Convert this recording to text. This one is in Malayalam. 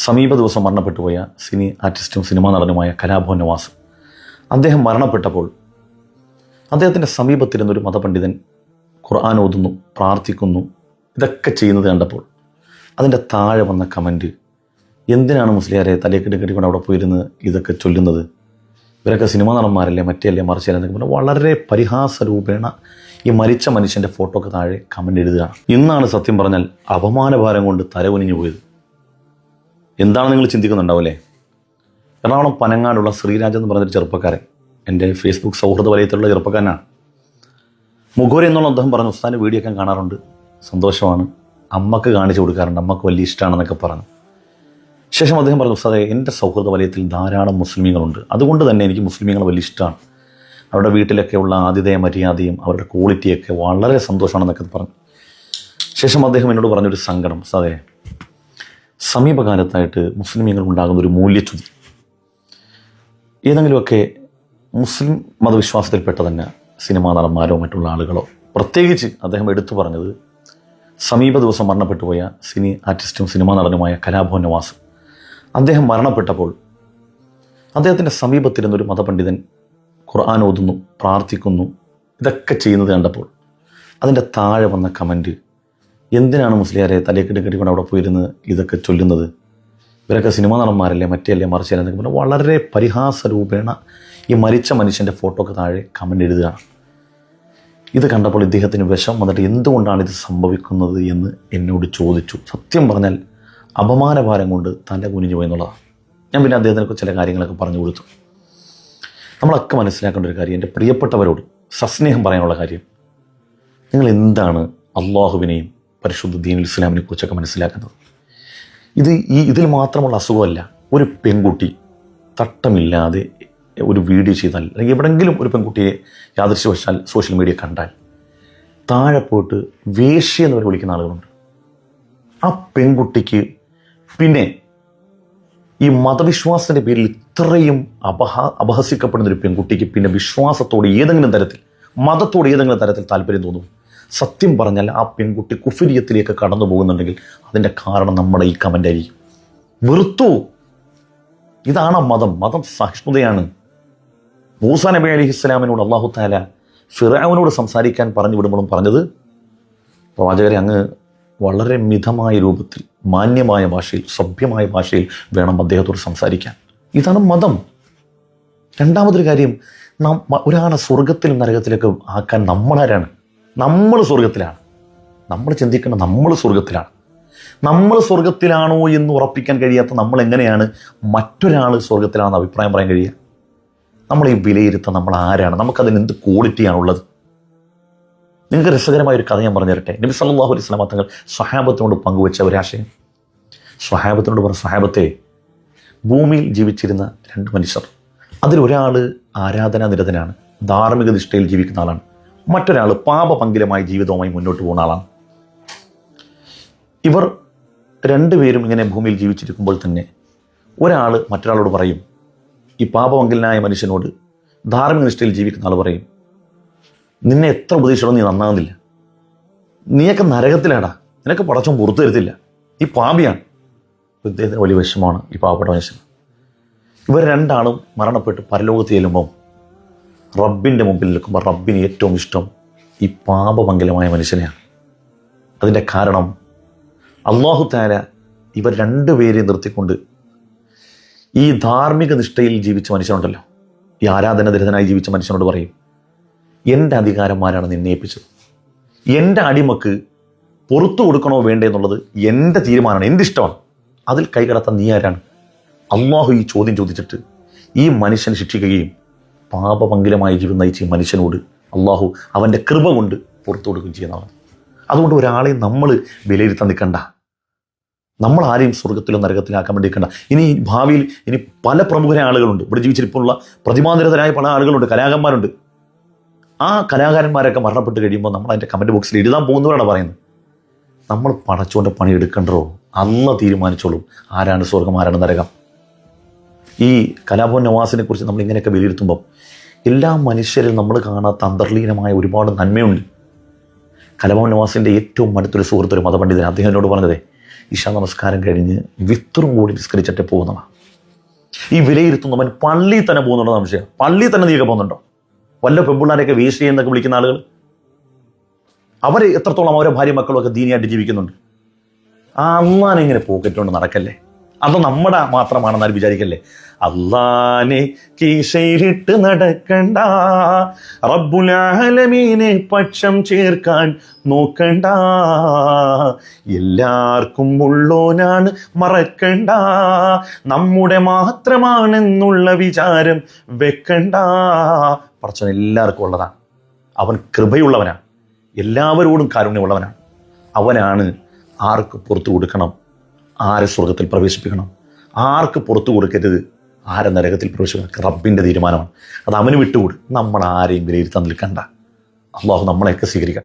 സമീപ ദിവസം മരണപ്പെട്ടു പോയ സിനി ആർട്ടിസ്റ്റും സിനിമാ നടനുമായ കലാഭവൻ നവാസ്. അദ്ദേഹം മരണപ്പെട്ടപ്പോൾ അദ്ദേഹത്തിൻ്റെ സമീപത്തിരുന്നൊരു മതപണ്ഡിതൻ ഖുർആൻ ഓതുന്നു, പ്രാർത്ഥിക്കുന്നു, ഇതൊക്കെ ചെയ്യുന്നത് കണ്ടപ്പോൾ അതിൻ്റെ താഴെ വന്ന കമൻറ്റ്, എന്തിനാണ് മുസ്ലിയാരെ തലേക്കിട്ട് കെട്ടിക്കൊണ്ട് അവിടെ പോയിരുന്ന് ഇതൊക്കെ ചൊല്ലുന്നത്, ഇവരൊക്കെ സിനിമാ നടന്മാരല്ലേ, മറ്റല്ലേ, മറിച്ചല്ലേ എന്നൊക്കെ പറഞ്ഞാൽ വളരെ പരിഹാസരൂപേണ ഈ മരിച്ച മനുഷ്യൻ്റെ ഫോട്ടോക്ക് താഴെ കമൻ്റ് എഴുതുകയാണ്. ഇന്നാണ് സത്യം പറഞ്ഞാൽ അപമാനഭാരം കൊണ്ട് തലകുനിഞ്ഞു പോയത്. എന്താണ് നിങ്ങൾ ചിന്തിക്കുന്നുണ്ടാവില്ലേ? എറണാകുളം പനങ്ങാടുള്ള ശ്രീരാജ് എന്ന് പറഞ്ഞൊരു ചെറുപ്പക്കാരൻ, എൻ്റെ ഫേസ്ബുക്ക് സൗഹൃദ വലയത്തിലുള്ള ചെറുപ്പക്കാരനാണ്. മുഖോരി എന്നുള്ള അദ്ദേഹം പറഞ്ഞു, ഉസ്താദിൻ്റെ വീഡിയോ ഒക്കെ കാണാറുണ്ട്, സന്തോഷമാണ്, അമ്മക്ക് കാണിച്ചു കൊടുക്കാറുണ്ട്, അമ്മക്ക് വലിയ ഇഷ്ടമാണെന്നൊക്കെ പറഞ്ഞു. ശേഷം അദ്ദേഹം പറഞ്ഞു, ഉസ്താദെ എൻ്റെ സൗഹൃദ വലയത്തിൽ ധാരാളം മുസ്ലിമീങ്ങളുണ്ട്, അതുകൊണ്ട് തന്നെ എനിക്ക് മുസ്ലിമീങ്ങളെ വലിയ ഇഷ്ടമാണ്, അവരുടെ വീട്ടിലൊക്കെയുള്ള ആതിഥേയ മര്യാദയും അവരുടെ ക്വാളിറ്റിയൊക്കെ വളരെ സന്തോഷമാണെന്നൊക്കെ പറഞ്ഞു. ശേഷം അദ്ദേഹം എന്നോട് പറഞ്ഞൊരു സങ്കടം, ഉസ്താദെ സമീപകാലത്തായിട്ട് മുസ്ലിമീങ്ങൾ ഉണ്ടാകുന്ന ഒരു മൂല്യച്യുതി, ഏതെങ്കിലുമൊക്കെ മുസ്ലിം മതവിശ്വാസത്തിൽപ്പെട്ട തന്നെ സിനിമാ നടന്മാരോ മറ്റുള്ള ആളുകളോ, പ്രത്യേകിച്ച് അദ്ദേഹം എടുത്തു പറഞ്ഞത് സമീപ ദിവസം മരണപ്പെട്ടു പോയ സിനി ആർട്ടിസ്റ്റും സിനിമാ നടനുമായ കലാഭവൻ നവാസ്. അദ്ദേഹം മരണപ്പെട്ടപ്പോൾ അദ്ദേഹത്തിൻ്റെ സമീപത്തിരുന്നൊരു മതപണ്ഡിതൻ ഖുർആൻ ഓതുന്നു, പ്രാർത്ഥിക്കുന്നു, ഇതൊക്കെ ചെയ്യുന്നത് കണ്ടപ്പോൾ അതിൻ്റെ താഴെ വന്ന കമൻറ്റ്, എന്തിനാണ് മുസ്ലിയാരെ തലേക്കിട്ട് കെട്ടിക്കൊണ്ട് അവിടെ പോയിരുന്ന് ഇതൊക്കെ ചൊല്ലുന്നത്, ഇവരൊക്കെ സിനിമാ നടന്മാരല്ലേ, മറ്റല്ലേ, മറിച്ചല്ലേ എന്നൊക്കെ പറഞ്ഞാൽ വളരെ പരിഹാസരൂപേണ ഈ മരിച്ച മനുഷ്യൻ്റെ ഫോട്ടോക്ക് താഴെ കമൻ്റ് എഴുതുകയാണ്. ഇത് കണ്ടപ്പോൾ ഇദ്ദേഹത്തിന് വിഷം വന്നിട്ട് എന്തുകൊണ്ടാണ് ഇത് സംഭവിക്കുന്നത് എന്ന് എന്നോട് ചോദിച്ചു. സത്യം പറഞ്ഞാൽ അപമാനഭാരം കൊണ്ട് തല കുനിഞ്ഞു പോയി എന്നുള്ളതാണ്. ഞാൻ പിന്നെ അദ്ദേഹത്തിന് ചില കാര്യങ്ങളൊക്കെ പറഞ്ഞു കൊടുത്തു. നമ്മളൊക്കെ മനസ്സിലാക്കേണ്ട ഒരു കാര്യം, എൻ്റെ പ്രിയപ്പെട്ടവരോട് സസ്നേഹം പറയാനുള്ള കാര്യം, നിങ്ങൾ എന്താണ് അള്ളാഹുവിനെയും പരിശുദ്ധ ദീനുൽ ഇസ്ലാമിനെ കുറിച്ചൊക്കെ മനസ്സിലാക്കുന്നത്? ഇതിൽ മാത്രമുള്ള അസുഖമല്ല. ഒരു പെൺകുട്ടി തട്ടമില്ലാതെ ഒരു വീഡിയോ ചെയ്താൽ, അല്ലെങ്കിൽ എവിടെയെങ്കിലും ഒരു പെൺകുട്ടിയെ യാദൃശ്യവശാൽ സോഷ്യൽ മീഡിയ കണ്ടാൽ താഴെ പോയിട്ട് വേശ്യ എന്നവർ വിളിക്കുന്ന ആളുകളുണ്ട്. ആ പെൺകുട്ടിക്ക് പിന്നെ ഈ മതവിശ്വാസത്തിൻ്റെ പേരിൽ ഇത്രയും അപഹസിക്കപ്പെടുന്ന ഒരു പെൺകുട്ടിക്ക് പിന്നെ വിശ്വാസത്തോട് ഏതെങ്കിലും തരത്തിൽ, മതത്തോട് ഏതെങ്കിലും തരത്തിൽ താല്പര്യം തോന്നും. സത്യം പറഞ്ഞാൽ ആ പെൺകുട്ടി കുഫരിയത്തിലേക്ക് കടന്നു പോകുന്നുണ്ടെങ്കിൽ അതിൻ്റെ കാരണം നമ്മുടെ ഈ കമൻ്റ് ആയിരിക്കും. വെറുത്തു. ഇതാണ് മതം സഹിഷ്ണുതയാണ്. മൂസാ നബി അലൈഹിസ്സലാമിനോട് അല്ലാഹു തആല ഫിർഔനോട് സംസാരിക്കാൻ പറഞ്ഞു വിടുമ്പോഴും പറഞ്ഞത്, പ്രവാചകരെ അങ്ങ് വളരെ മിതമായ രൂപത്തിൽ, മാന്യമായ ഭാഷയിൽ, സഭ്യമായ ഭാഷയിൽ വേണം അദ്ദേഹത്തോട് സംസാരിക്കാൻ. ഇതാണ് മതം. രണ്ടാമതൊരു കാര്യം, ഒരാളെ സ്വർഗത്തിലും നരകത്തിലേക്ക് ആക്കാൻ നമ്മളാരാണ്? നമ്മൾ സ്വർഗത്തിലാണ്. നമ്മൾ ചിന്തിക്കേണ്ട നമ്മൾ സ്വർഗത്തിലാണ്. നമ്മൾ സ്വർഗത്തിലാണോ എന്ന് ഉറപ്പിക്കാൻ കഴിയാത്ത നമ്മൾ എങ്ങനെയാണ് മറ്റൊരാൾ സ്വർഗത്തിലാണെന്ന് അഭിപ്രായം പറയാൻ കഴിയുക? നമ്മൾ ഈ വിലയിരുത്താൻ നമ്മൾ ആരാണ്? നമുക്കതിന് എന്ത് ക്വാളിറ്റിയാണുള്ളത്? നിങ്ങൾക്ക് രസകരമായൊരു കഥ ഞാൻ പറഞ്ഞു തരട്ടെ. നബി സല്ലല്ലാഹു അലൈഹി വസല്ലം തങ്ങൾ സ്വഹാബത്തിനോട് പങ്കുവെച്ച ഒരാശയം. സ്വഹാബത്തിനോട് പറഞ്ഞ, സ്വഹാബത്തെ, ഭൂമിയിൽ ജീവിച്ചിരുന്ന രണ്ട് മനുഷ്യർ, അതിലൊരാൾ ആരാധനാനിരതനാണ്, ധാർമ്മിക നിഷ്ഠയിൽ ജീവിക്കുന്ന ആളാണ്, മറ്റൊരാൾ പാപപങ്കിലമായ ജീവിതവുമായി മുന്നോട്ട് പോകുന്ന ആളാണ്. ഇവർ രണ്ടുപേരും ഇങ്ങനെ ഭൂമിയിൽ ജീവിച്ചിരിക്കുമ്പോൾ തന്നെ ഒരാൾ മറ്റൊരാളോട് പറയും, ഈ പാപപങ്കിലനായ മനുഷ്യനോട് ധാർമ്മിക നിഷ്ഠയിൽ ജീവിക്കുന്ന ആൾ പറയും, നിന്നെ എത്ര ഉപദേശിച്ചോ നീ നന്നാകുന്നില്ല, നീയൊക്കെ നരകത്തിലാടാ, നിനക്ക് പടച്ചോൻ പുറത്തു തരത്തില്ല, ഈ പാപിയാണ്. ഇദ്ദേഹത്തിന് വലിയ വിഷമമാണ് ഈ പാവപ്പെട്ട മനുഷ്യൻ. ഇവർ രണ്ടാളും മരണപ്പെട്ട് പരലോകത്ത് ചെല്ലുമ്പം റബ്ബിൻ്റെ മുമ്പിൽ നിൽക്കുമ്പോൾ റബ്ബിന് ഏറ്റവും ഇഷ്ടം ഈ പാപമംഗലമായ മനുഷ്യനെയാണ്. അതിൻ്റെ കാരണം അല്ലാഹു തആല ഇവർ രണ്ടുപേരെയും നിർത്തിക്കൊണ്ട് ഈ ധാർമ്മിക നിഷ്ഠയിൽ ജീവിച്ച മനുഷ്യനുണ്ടല്ലോ, ഈ ആരാധനാനിരതനായി ജീവിച്ച മനുഷ്യനോട് പറയും, എൻ്റെ അധികാരന്മാരാണ് നിന്നെ ഏൽപ്പിച്ചത്, എൻ്റെ അടിമക്ക് പുറത്തു കൊടുക്കണോ വേണ്ടേ എന്നുള്ളത് എൻ്റെ തീരുമാനമാണ്, എൻ്റെ ഇഷ്ടമാണ്, അതിൽ കൈകടത്താൻ നീ ആരാണ്? അല്ലാഹു ഈ ചോദ്യം ചോദിച്ചിട്ട് ഈ മനുഷ്യനെ ശിക്ഷിക്കുകയും പാപമംഗലമായ ജീവിതം നയിച്ച ഈ മനുഷ്യനോട് അല്ലാഹു അവൻ്റെ കൃപ കൊണ്ട് പുറത്തു കൊടുക്കുകയും ചെയ്യുന്നതാണ്. അതുകൊണ്ട് ഒരാളെയും നമ്മൾ വിലയിരുത്താൻ നിൽക്കണ്ട. നമ്മൾ ആരെയും സ്വർഗത്തിലോ നരകത്തിലാക്കാൻ വേണ്ടി നിൽക്കണ്ട. ഇനി ഭാവിയിൽ ഇനി പല പ്രമുഖരായ ആളുകളുണ്ട്, ഇവിടെ ജീവിച്ചിരിപ്പുള്ള പ്രതിമാനിരതരായ പല ആളുകളുണ്ട്, കലാകാരന്മാരുണ്ട്. ആ കലാകാരന്മാരൊക്കെ മരണപ്പെട്ട് കഴിയുമ്പോൾ നമ്മൾ അതിൻ്റെ കമൻറ്റ് ബോക്സിൽ എഴുതാൻ പോകുന്നവരാണ് പറയുന്നത്, നമ്മൾ പടച്ചോൻ്റെ പണി എടുക്കണ്ടോ, അല്ല തീരുമാനിച്ചോളും ആരാണ് സ്വർഗം ആരാണ് നരകം. ഈ കലാഭവൻ നവാസിനെ കുറിച്ച് നമ്മൾ ഇങ്ങനെയൊക്കെ വിലയിരുത്തുമ്പം എല്ലാ മനുഷ്യരിൽ നമ്മൾ കാണാത്ത അന്തർലീനമായ ഒരുപാട് നന്മയുണ്ട്. കലാഭവൻ നവാസിൻ്റെ ഏറ്റവും അടുത്തൊരു സുഹൃത്തൊരു മതപണ്ഡിതൻ, അദ്ദേഹം എന്നോട് പറഞ്ഞതേ, ഇശാ നമസ്കാരം കഴിഞ്ഞ് വിത്തറും കൂടി നിസ്കരിച്ചിട്ടേ പോകുന്നവൻ. ഈ വിലയിരുത്തുന്നവൻ പള്ളിയിൽ തന്നെ പോകുന്നുണ്ടോ സംശയം? പള്ളിയിൽ തന്നെ നീയൊക്കെ പോകുന്നുണ്ടോ? വല്ല പെമ്പിള്ളാരെയൊക്കെ വേസ്റ്റ് ചെയ്യുന്നൊക്കെ വിളിക്കുന്ന ആളുകൾ, അവർ എത്രത്തോളം അവരെ ഭാര്യ മക്കളുമൊക്കെ ദീനിയായിട്ട് ജീവിക്കുന്നുണ്ട്. ആ അള്ളാനെ ഇങ്ങനെ പോക്കറ്റുകൊണ്ട് നടക്കല്ലേ. അത് നമ്മുടെ മാത്രമാണെന്ന് ആരും വിചാരിക്കല്ലേ. അള്ളാനെ കീശയിലിട്ട് നടക്കണ്ട, റബ്ബുൽ ആലമീനെ പക്ഷം ചേർക്കാൻ നോക്കണ്ട, എല്ലാവർക്കും ഉള്ളോനാണ് മറക്കണ്ട, നമ്മുടെ മാത്രമാണെന്നുള്ള വിചാരം വെക്കണ്ട. പടച്ചവൻ എല്ലാവർക്കും ഉള്ളതാണ്. അവൻ കൃപയുള്ളവനാണ്, എല്ലാവരോടും കാരുണ്യമുള്ളവനാണ്. അവനാണ് ആർക്ക് പുറത്തു കൊടുക്കണം, ആരെ സ്വർഗത്തിൽ പ്രവേശിപ്പിക്കണം, ആർക്ക് പുറത്തു കൊടുക്കരുത്, ആരെ നരകത്തിൽ പ്രവേശിക്കണം. റബ്ബിൻ്റെ തീരുമാനമാണ്. അത് അവന് വിട്ടുകൂടും. നമ്മൾ ആരെയും വിലയിരുത്താൻ നിൽക്കണ്ട. അള്ളാഹു നമ്മളെയൊക്കെ സ്വീകരിക്കണം.